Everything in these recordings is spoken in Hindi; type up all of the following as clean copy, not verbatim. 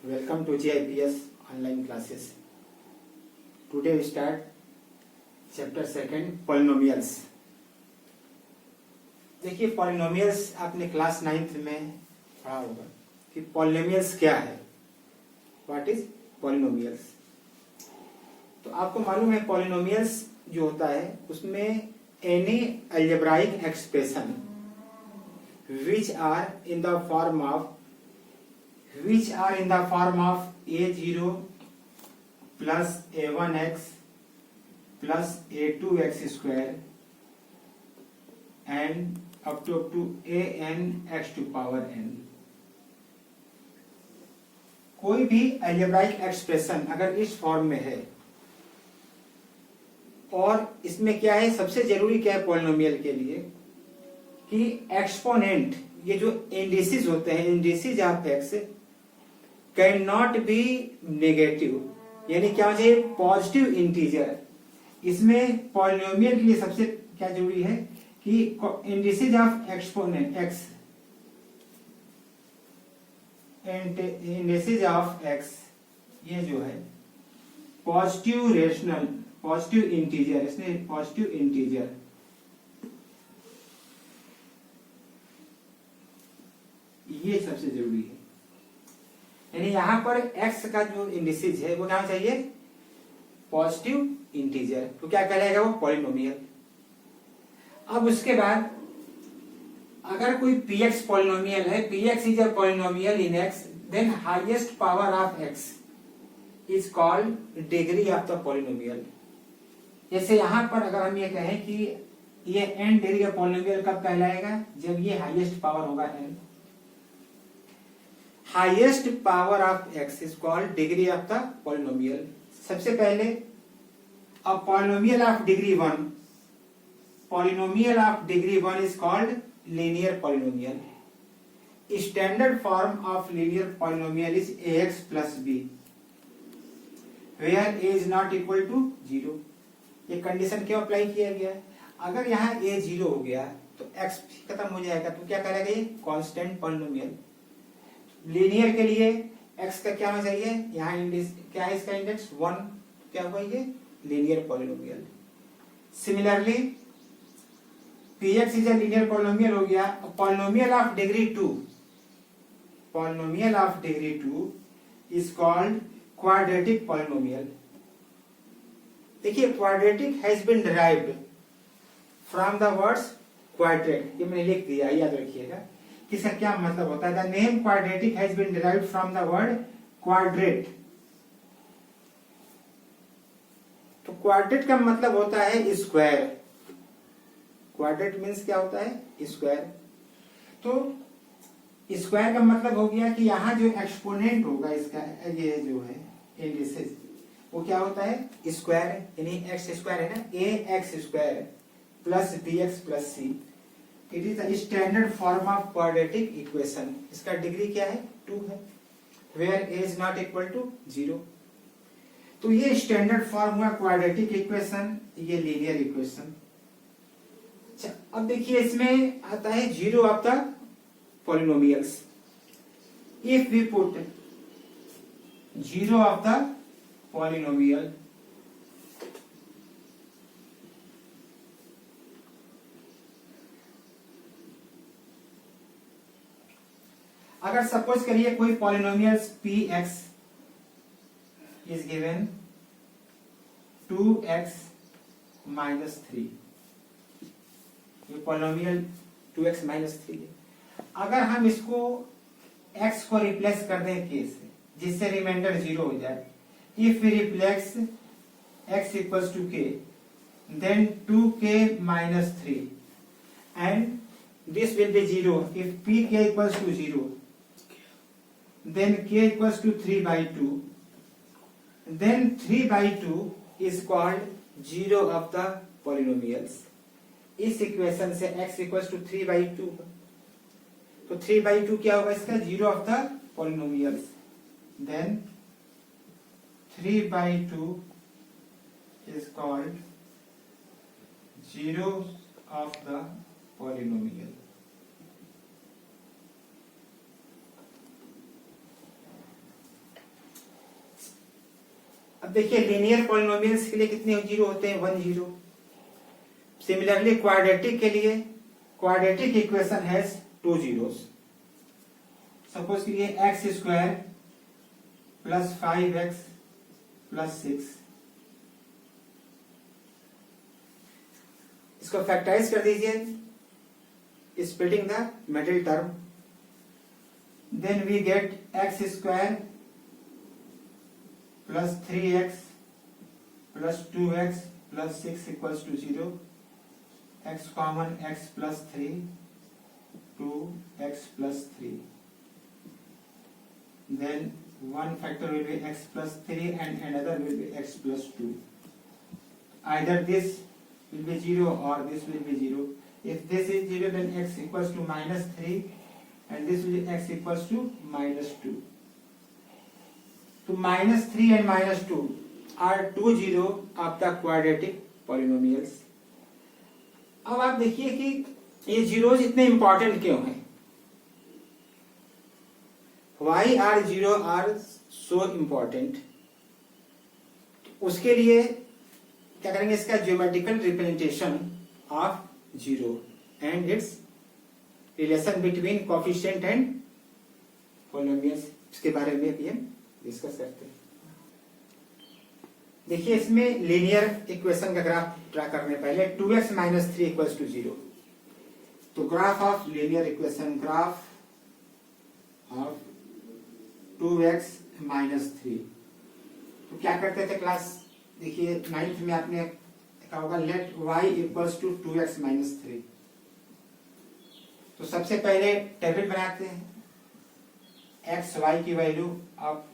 Welcome to GIPS online classes. Today we start chapter 2 polynomials. देखिए polynomials आपने क्लास 9th में पढ़ा होगा कि polynomials क्या है. What is polynomials? तो आपको मालूम है polynomials जो होता है उसमें any algebraic expression which are in the form of a0 plus a1x plus a2x square and up to an x to power n. कोई भी algebraic expression अगर इस फॉर्म में है और इसमें क्या है, सबसे जरूरी क्या है पॉलिनोमियल के लिए कि एक्सपोनेंट, ये जो इंडिसेस होते हैं, indices of x can not be negative, यानी क्या हो जाए पॉजिटिव इंटीजर. इसमें पॉलिनोमियल के लिए सबसे क्या जरूरी है कि indices of exponent x, indices of x ये जो है पॉजिटिव रेशनल, पॉजिटिव इंटीजर, इसमें पॉजिटिव इंटीजर ये सबसे जरूरी है. यानी यहां पर x का जो इंडिसेस है वो क्या चाहिए, पॉजिटिव इंटीजर, तो क्या कहलाएगा वो पॉलिनोमियल. अब उसके बाद अगर कोई px पॉलिनोमियल है, px is a polynomial in x, then highest power of x is called degree of the polynomial. जैसे यहां पर अगर हम ये कहें कि ये n डिग्री का पॉलिनोमियल कब कहलाएगा, जब ये हाईएस्ट पावर होगा n. Highest power of x is called degree of the polynomial. सबसे पहले a polynomial of degree 1, polynomial of degree 1 is called linear polynomial. Standard form of linear polynomial is ax plus b where a is not equal to 0. ये कंडीशन क्यों अप्लाई किया गया है, अगर यहाँ a 0 हो गया तो x खत्म हो जाएगा, तो क्या करेगा ये कांस्टेंट पॉलिनोमियल. लीनियर के लिए x का क्या होना चाहिए, यहाँ क्या है इसका इंडेक्स 1, क्या हुआ ये linear polynomial. Similarly px is a linear polynomial हो गया. Polynomial of degree 2, polynomial of degree 2 is called quadratic polynomial. देखिए quadratic has been derived from the words quadrate, ये मैंने लिख दिया, याद रखिएगा इसका क्या मतलब होता है. The name quadratic has been derived from the word quadrate. तो क्वाड्रेट का मतलब होता है स्क्वायर. क्वाड्रेट मीन्स क्या होता है, स्क्वायर. तो स्क्वायर का मतलब हो गया कि यहां जो एक्सपोनेंट होगा इसका, ये जो है इंडिसेस, वो क्या होता है स्क्वायर, यानी एक्स स्क्वायर है ना, a x square plus b x plus c. It is the standard form of quadratic equation. इसका डिग्री क्या है 2 है, where a is not equal to 0. तो ये स्टैंडर्ड फॉर्म हुआ क्वाड्रेटिक इक्वेशन, ये लीनियर इक्वेशन. अच्छा अब देखिए इसमें आता है 0 of the polynomials. If we put 0 of the polynomial, अगर सपोज करिए कोई polynomials px is given 2x minus 3, ये पॉलिनोमियल 2x माइनस 3 है. अगर हम इसको x को रिप्लेस कर दें k से, जिससे रिमाइंडर 0 हो जाए, if we replace x equals to k, then 2k minus 3 and this will be 0. if pk equals to 0, then k equals to 3 by 2, then 3 by 2 is called 0 of the polynomials. इस इक्वेशन से x equals to 3 by 2, तो 3 by 2 क्या होगा इसका, 0 of the polynomials. then 3 by 2 is called 0 of the polynomial. अब देखिए लीनियर पॉलिनोमियल्स के लिए कितने जीरो होते हैं, 1 0। सिमिलरली क्वाड्रेटिक के लिए quadratic equation has 2 zeros। Suppose कीजिए x square plus 5x plus 6, इसको फैक्टराइज कर दीजिए splitting the middle term, then we get x square plus 3x plus 2x plus 6 equals to 0, x common x plus 3, 2x plus 3, then one factor will be x plus 3 and another will be x plus 2. Either this will be 0 or this will be 0. If this is 0 then x equals to minus 3 and this will be x equals to minus 2. So minus 3 and minus 2 are 2 0 of the quadratic polynomials. अब आप देखिए कि ये जीरोज इतने इंपॉर्टेंट क्यों हैं? Why are zero are so important? उसके लिए क्या करेंगे, इसका geometrical representation of zero and it's relation between coefficient and polynomials, इसके बारे में भी हम डिस्कस करते हैं। देखिए इसमें लीनियर इक्वेशन का ग्राफ ड्रा करने पहले 2x माइनस 3 इक्वल्स टू 0। तो graph of linear equation, graph of 2x minus 3, तो क्या करते थे क्लास, देखिए 9th में आपने देखा होगा let y equals to 2x minus 3। तो सबसे पहले टेबल बनाते हैं, x y की वैल्यू आप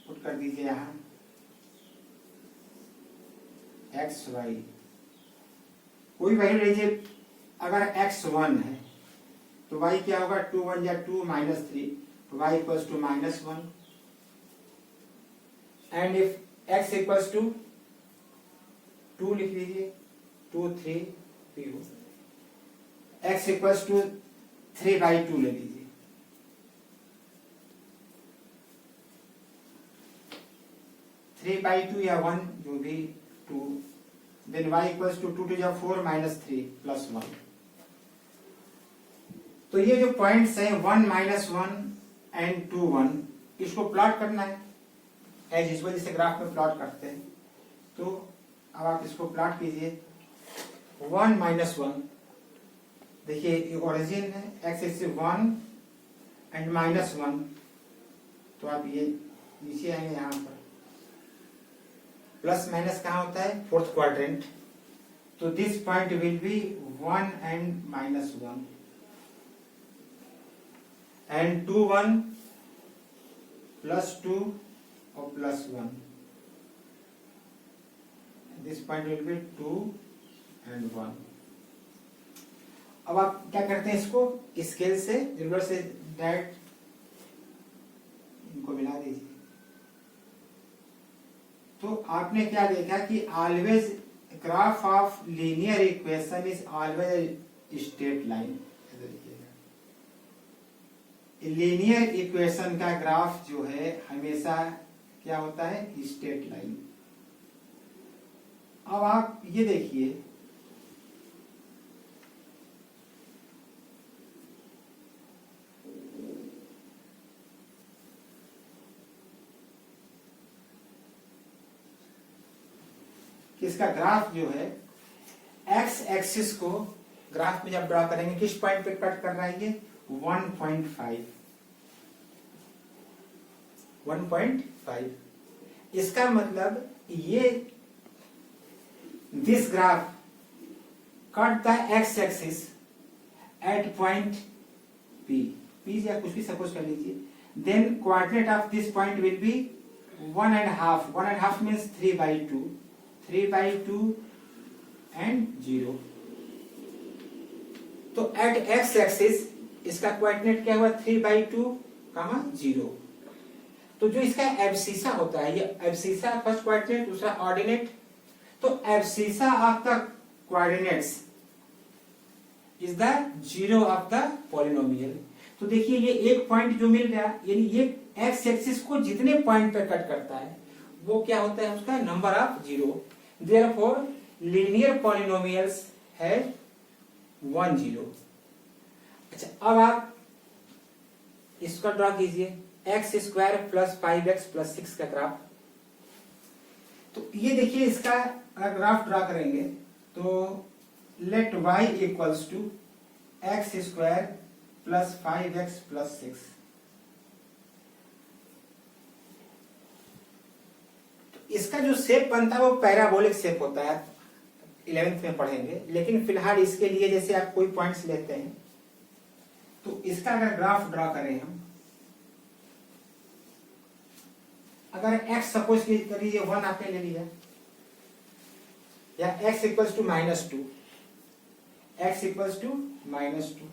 पुट कर दीजिए यहां, x y कोई वैल्यू लीजिए, अगर x 1 है तो y क्या होगा, 2 1 या 2 minus 3, y equals to minus 1, and if x equals to 2 लिख लीजिए, 2 3 0, x equals to 3 by 2 ले लीजिए, थ्री बाई 2 या 1 जो भी 2, then y equals to 2 to 4 minus 3 plus 1। तो ये जो पॉइंट्स हैं 1 minus 1 एंड 2 1, इसको प्लॉट करना है एज यूजुअल जैसे ग्राफ में प्लॉट करते हैं। तो अब आप इसको प्लॉट कीजिए, 1 माइनस 1, देखिए ओरिजिन है एक्स एक्सिस 1 एंड माइनस 1, तो आप ये नीचे आएंगे यहाँ पर, प्लस माइनस कहाँ होता है, फोर्थ क्वाड्रेंट, तो this point will B 1 and minus 1 and 2 1 plus 2 or plus 1, this point will be 2 and 1। अब आप क्या करते हैं, इसको स्केल से रिवर्स से डायरेक्ट इनको मिला दीजिए। तो आपने क्या देखा कि always graph of linear equation is always straight line. Linear equation का ग्राफ जो है हमेशा क्या होता है, स्ट्रेट लाइन। अब आप ये देखिए, कि इसका ग्राफ जो है एक्स एक्सिस को ग्राफ में जब ड्रॉ करेंगे किस पॉइंट पे कट कर रहा है, ये 1.5। इसका मतलब ये this graph cut the X axis at point P या कुछ भी सपोज कर लीजिए, then coordinate of this point will be 1.5। 1.5 means 3/2 and 0। तो एट एक्स एक्सिस इसका कोऑर्डिनेट क्या हुआ, 3/2, 0। तो जो इसका एब्सिसा होता है, ये एब्सिसा फर्स्ट कोऑर्डिनेट, दूसरा ऑर्डिनेट, तो abscissa of the coordinates is the zero of the polynomial. तो देखिए ये एक पॉइंट जो मिल रहा है, यानी ये एक्स एक्सिस को जितने पॉइंट पे कट करता है वो क्या होता है उसका number of zero. Therefore linear polynomials है 1 0। अच्छा, अब आप इसका ड्रा कीजिए x square plus 5x plus 6 का ग्राफ। तो ये देखिए इसका ग्राफ ड्रा करेंगे तो let y equals to X square plus 5x plus 6। इसका जो शेप बनता है वो पैराबोलिक शेप होता है, 11th में पढ़ेंगे। लेकिन फिलहाल इसके लिए जैसे आप कोई पॉइंट्स लेते हैं तो इसका अगर ग्राफ ड्रा करें हम, अगर x सपोज करिए 1 आपने ले लिया, या x equals to -2, x equals to -2,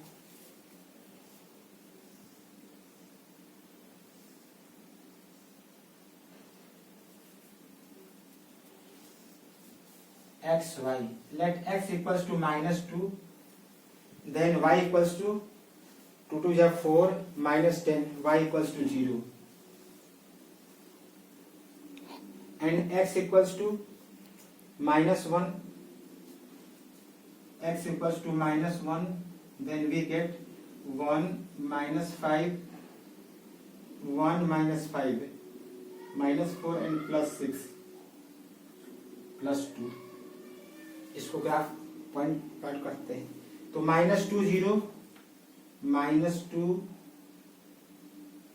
x y, let x equals to -2, then y equals to 2 2 4 -10, y equals to 0, and x equals to -1, x equals to -1, then we get 1 -5, 1 -5, -4 and +6 +2। इसको ग्राफ पॉइंट करते हैं तो -2 0, -2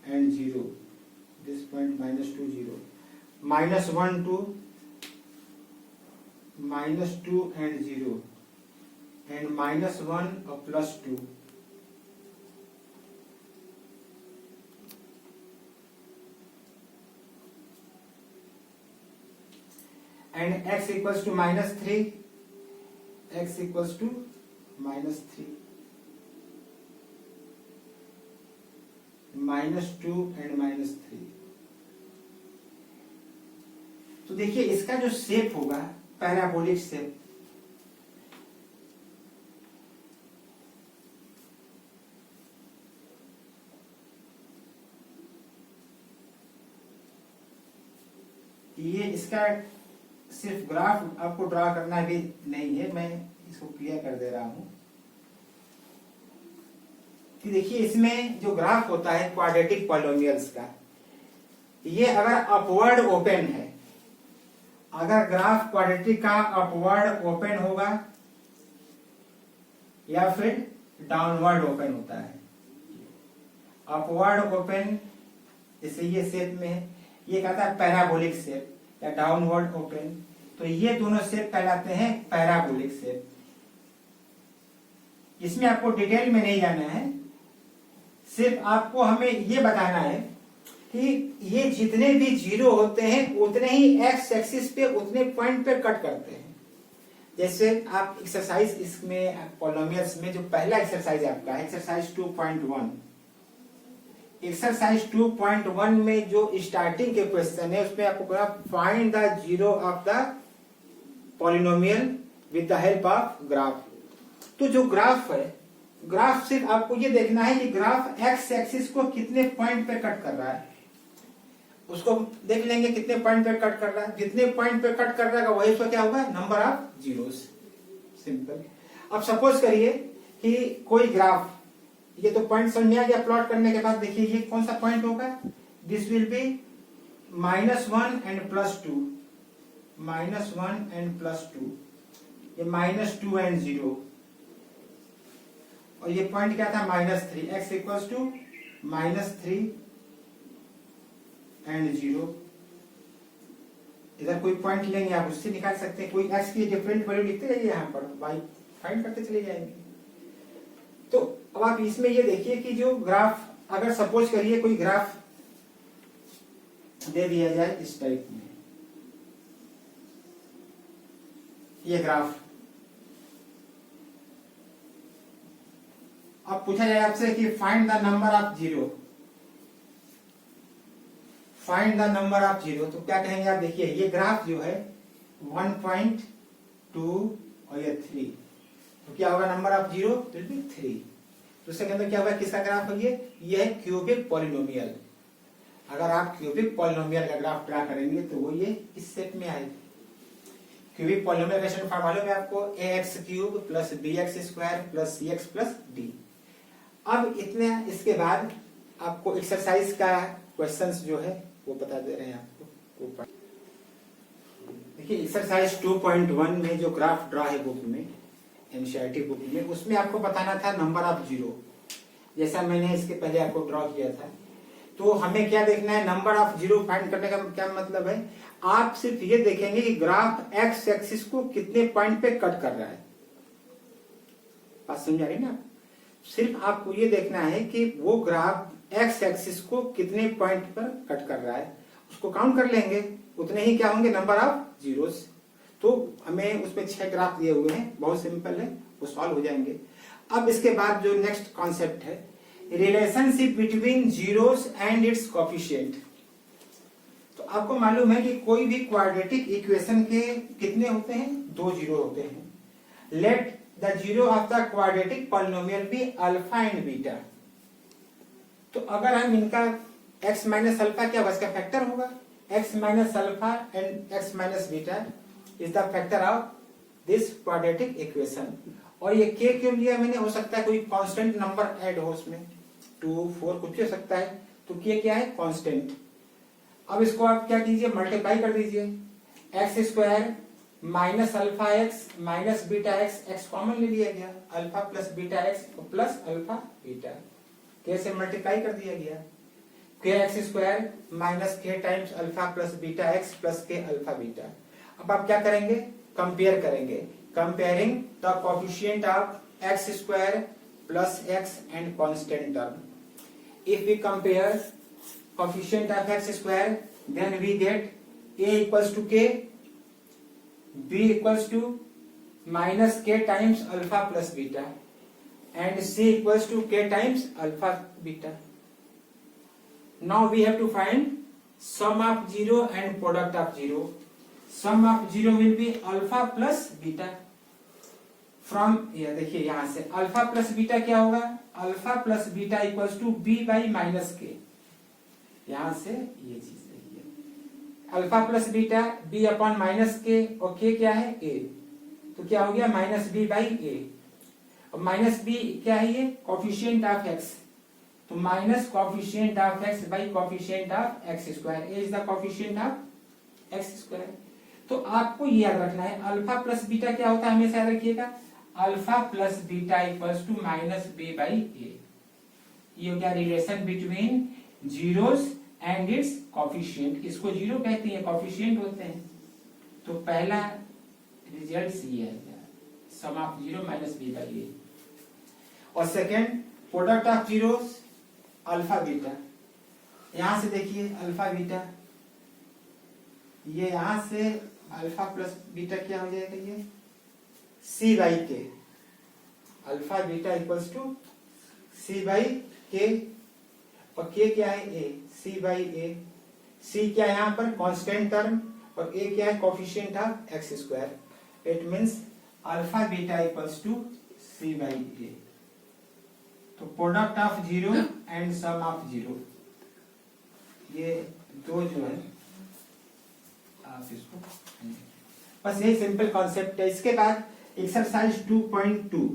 and 0, this point -2 0, -1 2, -2 and 0, and -1 or +2। and x equals to -3, x equals to -3, -2 and -3। तो देखिए इसका जो शेप होगा पैराबोलिक शेप, ये इसका सिर्फ ग्राफ आपको ड्रा करना भी नहीं है, मैं इसको क्लियर कर दे रहा हूं कि देखिए इसमें जो ग्राफ होता है क्वाड्रेटिक पॉलिनोमियल्स का, ये अगर अपवर्ड ओपन है, अगर ग्राफ क्वाड्रेटिक का अपवर्ड ओपन होगा या फिर डाउनवर्ड ओपन होता है। अपवर्ड ओपन जैसे ये शेप में है, ये कहता है पैराबोलिक शेप, या डाउनवर्ड ओपन, तो ये दोनों शेप कहलाते हैं पैराबोलिक शेप। इसमें आपको डिटेल में नहीं जाना है, सिर्फ आपको हमें ये बताना है कि ये जितने भी जीरो होते हैं उतने ही एक्स एक्सिस पे उतने पॉइंट पे कट करते हैं। जैसे आप एक्सरसाइज इसमें पॉलिनोमियल्स में जो पहला एक्सरसाइज आपका एक्सरसाइज 2.1, एक्सरसाइज 2.1 में जो स्टार्टिंग के क्वेश्चन है उसमें आपको बोला find the zero of the polynomial with the help of graph. तो जो ग्राफ है, ग्राफ सिर्फ आपको ये देखना है कि ग्राफ एक्स एक्सिस को कितने पॉइंट पे कट कर रहा है, उसको देख लेंगे कितने पॉइंट पे कट कर रहा है। जितने पॉइंट पे कट कर रहा है वही उसका क्या होगा, नंबर ऑफ जीरोस। सिंपल। अब सपोज करिए कि कोई ग्राफ, ये तो पॉइंट समझ में आ गया। प्लॉट करने के बाद देखिए ये कौन सा पॉइंट होगा, this will be -1 and +2, -1 and +2, ये -2 एंड 0, और ये पॉइंट क्या था -3, x इक्वल्स टू -3 एंड 0। इधर कोई पॉइंट लेंगे आप उससे निकाल सकते हैं, कोई x की डिफरेंट वैल्यू लिखते जाइए, यहाँ पर y फाइंड करते चले जाएंगे। तो अब आप इसमें ये देखिए कि जो ग्राफ, अगर सपोज करिए कोई ग्राफ दे दिया जाए इस टाइप में, ये ग्राफ, अब पूछा जाए आपसे कि find the number of zero, find the number of zero, तो क्या कहेंगे आप, देखिए ये ग्राफ जो है 1.2 और ये 3, तो क्या होगा नंबर ऑफ जीरो, तो 3। तो इसके अंदर क्या होगा, किसका ग्राफ है ये है क्यूबिक पॉलिनोमियल। अगर आप क्यूबिक पॉलिनोमियल का ग्राफ ड्रा करेंगे तो वो ये इस शेप में आएगी। क्यूबिक पॉलिनोमियल का शेप मालूम है आपको, ax³ plus bx² plus cx plus d। अब इतने, इसके बाद आपको एक्सरसाइज का क्वेश्चंस जो है वो बता दे रहे हैं आपको। देखिए एक्सरसाइज 2.1 में जो ग्राफ ड्रा है बुक में, एनसीईआरटी बुक में, उसमें आपको बताना था नंबर ऑफ जीरो, जैसा मैंने इसके पहले आपको ड्रॉ किया था। तो हमें क्या देखना है, नंबर ऑफ जीरो फाइंड करने का क्या मतलब है, आप सिर्फ ये देखेंगे कि ग्राफ एक्स एक्सिस को कितने पॉइंट पे कट कर रहा है। बात समझ आ रही ना? सिर्फ आपको ये देखना है कि वो ग्राफ एक्स एक्सिस को कितने पॉइंट पर कट कर रहा है, उसको काउंट कर लेंगे, उतने ही क्या होंगे नंबर ऑफ जीरोस। तो हमें उसमें 6 ग्राफ दिए हुए हैं, बहुत सिंपल है, वो सॉल्व हो जाएंगे। अब इसके बाद जो नेक्स्ट कॉन्सेप्ट है, relationship between zeros and its coefficient. तो आपको मालूम है कि कोई भी क्वाड्रेटिक इक्वेशन के कितने होते हैं, 2 जीरो होते हैं। Let the zero of the quadratic polynomial be alpha and beta. तो अगर हम इनका x माइनस अल्फा क्या होगा, इसका फैक्टर होगा, x minus alpha and x minus beta is the factor of this quadratic equation. और ये k क्यों लिया मैंने, हो सकता है कोई कांस्टेंट नंबर ऐड हो उसमें, 2 4 कुछ भी हो सकता है, तो k क्या है, कांस्टेंट। अब इसको आप क्या कीजिए, मल्टीप्लाई कर दीजिए, x² minus alpha x minus beta x, x common ले लिया गया, alpha plus beta x plus alpha beta, k से मल्टीप्लाई कर दिया गया, kx² minus k times alpha plus beta x plus k alpha beta. अब आप क्या करेंगे, कंपेयर करेंगे, comparing the coefficient of x² plus x and constant term. If we compare coefficient of x² then we get a equals to k, b equals to minus k times alpha plus beta and c equals to k times alpha beta. Now we have to find sum of zero and product of zero. Sum of zero will be alpha plus beta. From ये देखिए यहाँ से अल्फा प्लस बीटा क्या होगा, alpha plus beta equals to b by minus k. यहाँ से ये चीज alpha plus beta b upon minus k, और k क्या है a, तो क्या हो गया माइनस b बाई a। और माइनस b क्या है, ये कोफिशिएंट ऑफ x, तो minus coefficient of x by coefficient of x², a is the coefficient of x²। तो आपको ये याद रखना है, अल्फा प्लस बीटा क्या होता है, हमेशा याद रखिएगा, alpha plus beta equals to minus b by a। ये हो गया relation between zeros and its coefficient. इसको जीरो कहते हैं, कोफिशिएंट होते हैं। तो पहला रिजल्ट ये है, sum of zero minus b by a. और second product of zeros alpha beta. यहां से देखिए अल्फा बीटा, ये यहां से अल्फा प्लस बीटा क्या हो जाएगा, ये c by k, alpha beta equals to c by k, और के क्या है ए, सी बाई ए। सी क्या है यहाँ पर कांस्टेंट टर्म, और ए क्या है coefficient of x²। It means alpha beta equals to c by a. तो product of zero and sum of zero, ये दो जो है आप इसको, बस यही सिंपल कॉन्सेप्ट है। इसके बाद एक्सरसाइज 2.2।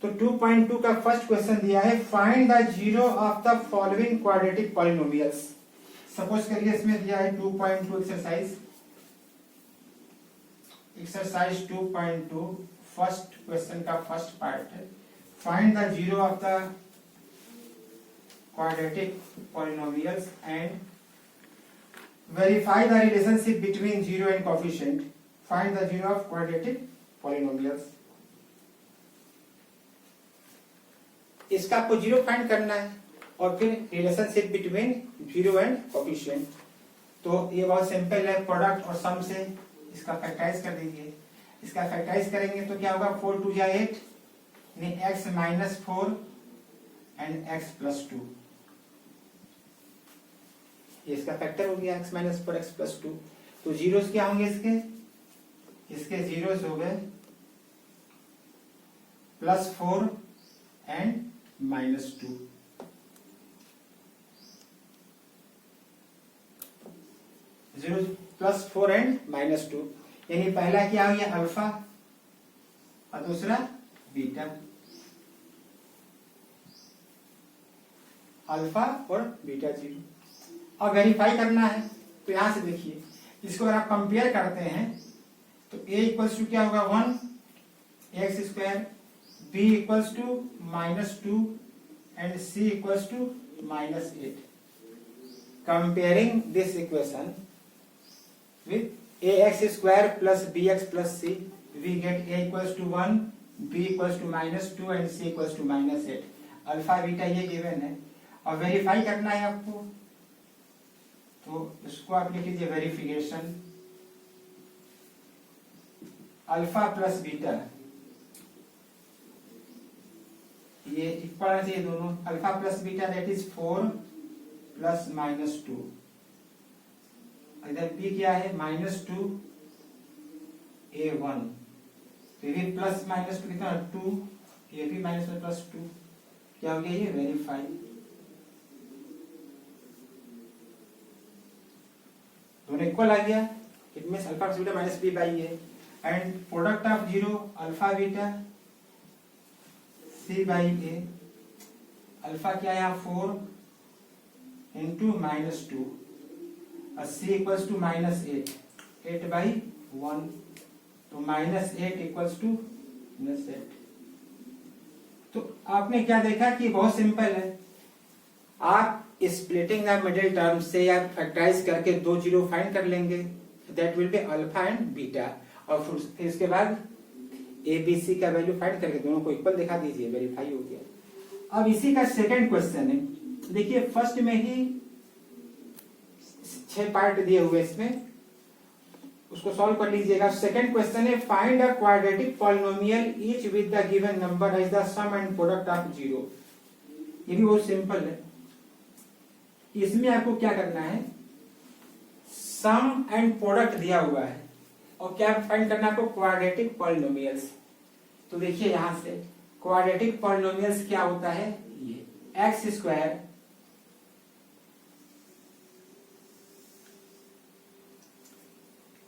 तो 2.2 का फर्स्ट क्वेश्चन दिया है, find the zero of the following quadratic polynomials. Suppose करिए इसमें दिया है 2.2 एक्सरसाइज, एक्सरसाइज 2.2 फर्स्ट क्वेश्चन का फर्स्ट पार्ट है, find the zero of the quadratic polynomials and verify the relationship between zero and coefficient. Find the zero of quadratic polynomials. इसका आपको जीरो फाइंड करना है, और फिर relationship between zero and coefficient. तो ये बहुत सिंपल है, प्रोडक्ट और सम से इसका फैक्टराइज कर दीजिए। इसका फैक्टराइज करेंगे तो क्या होगा, 4 2 जा 8, x minus 4 and x plus 2। ये इसका फैक्टर हो गया, x माइनस 4 x प्लस 2। तो जीरोस क्या होंगे इसके जीरोस हो गए +4 एंड -2। 0 प्लस 4 एंड -2, यानी पहला क्या हो गया अल्फा और दूसरा बीटा, अल्फा और बीटा 0। अब वेरीफाई करना है तो यहां से देखिए, इसको अगर आप कंपेयर करते हैं तो a इक्वल्स टू क्या होगा 1 x square, b equals to -2 and c equals to -8। Comparing this equation with ax square plus bx plus c, we get a equals to 1, b equals to -2 and c equals to -8। Alpha beta ये गिवन है और वेरीफाई करना है आपको, तो इसको आप लिख लीजिए वेरिफिकेशन अल्फा प्लस बीटा, ये इक्वल होना चाहिए दोनों, alpha plus beta that is 4 plus -2, इधर b क्या है -2 a1, ये भी प्लस -2 कितना 2, ये भी -2, क्या हो गया ये वेरीफाई। दोनों इक्वल आ गया, it means alpha plus beta minus b by a and product of 0 alpha beta c by a, alpha क्या है 4 इंटू -2 और c इक्वल्स टू -8, 8 बाई 1, तो -8 इक्वल्स टू -8। तो आपने क्या देखा कि बहुत सिंपल है, आप स्प्लिटिंग द मिडिल टर्म से या फैक्टराइज करके 2 जीरो फाइंड कर लेंगे, that will be alpha and beta, और फिर इसके बाद ए बी सी का वैल्यू फाइंड करके दोनों को इक्वल दिखा दीजिए, वेरीफाई हो गया। अब इसी का सेकंड क्वेश्चन है, देखिए फर्स्ट में ही 6 पार्ट दिए हुए इसमें, उसको सॉल्व कर लीजिएगा। सेकंड क्वेश्चन है find a quadratic polynomial each with the given number as the sum and product of 0। ये भी बहुत सिंपल है, इसमें आपको क्या करना है, सम एंड प्रोडक्ट दिया हुआ है और क्या फाइंड करना है आपको, क्वाड्रेटिक पॉलिनोमियल्स। तो देखिए यहां से क्वाड्रेटिक पॉलिनोमियल्स क्या होता है, ये x square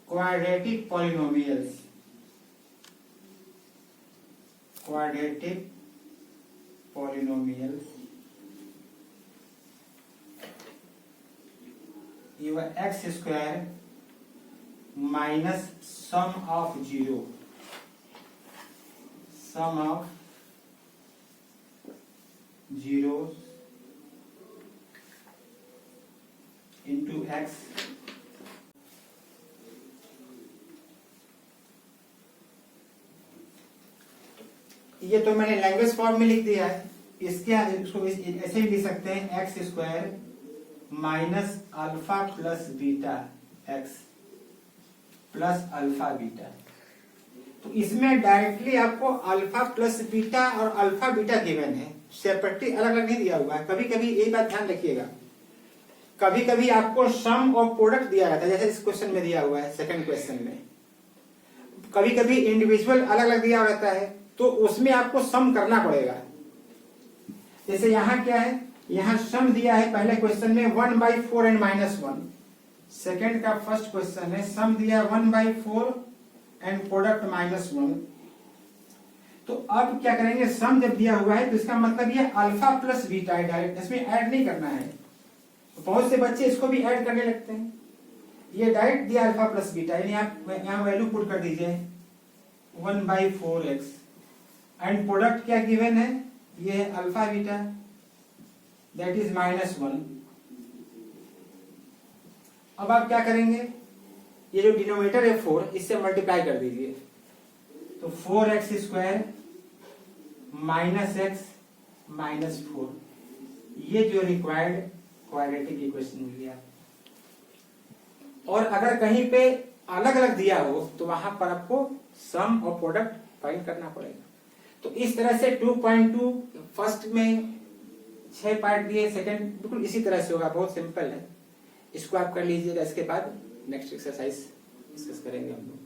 quadratic polynomials, quadratic polynomials your x square minus sum of 0, sum of zeros into x ये तो मैंने लैंग्वेज फॉर्म में लिख दिया है, इसको ऐसे ही लिख सकते हैं x square minus alpha plus beta x plus alpha beta. तो इसमें डायरेक्टली आपको अल्फा प्लस बीटा और अल्फा बीटा गिवन है, सेपरेटली अलग अलग नहीं दिया हुआ है। कभी कभी एक बात ध्यान रखिएगा, कभी कभी आपको सम और प्रोडक्ट दिया रहता है, जैसे इस क्वेश्चन में दिया हुआ है सेकंड क्वेश्चन में, कभी कभी इंडिविजुअल अलग अलग दिया रहता है, तो उसमें आपको सम करना पड़ेगा। जैसे यहाँ क्या है, यहाँ सम दिया है पहले क्वेश्चन में 1/4 एंड -1, सेकंड का फर्स्ट क्वेश्चन है सम दिया 1/4 एंड प्रोडक्ट -1। तो अब क्या करेंगे, सम जब दिया हुआ है तो इसका मतलब ये अल्फा प्लस बीटा है, डायरेक्ट इसमें ऐड नहीं करना है। तो बहुत से बच्चे इसको भी ऐड करने लगते हैं, ये डायरेक्ट दिया अल्फा प्लस बीटा, यानी आप यहाँ वैल्यू पुट कर दीजिए 1/4x एंड प्रोडक्ट क्या गिवन है, ये है अल्फा बीटा दैट इज -1। अब आप क्या करेंगे, ये जो डिनोमिनेटर है 4, इससे मल्टीप्लाई कर दीजिए, तो 4x square minus x minus 4, ये जो रिक्वायर्ड क्वाड्रेटिक इक्वेशन मिल गया। और अगर कहीं पे अलग अलग दिया हो तो वहां पर आपको सम और प्रोडक्ट फाइंड करना पड़ेगा। तो इस तरह से 2.2 फर्स्ट में 6 पार्ट दिए, सेकंड बिल्कुल इसी तरह से होगा, बहुत सिंपल है। इसको आप कर लीजिएगा, इसके बाद नेक्स्ट एक्सरसाइज डिस्कस करेंगे हम लोग।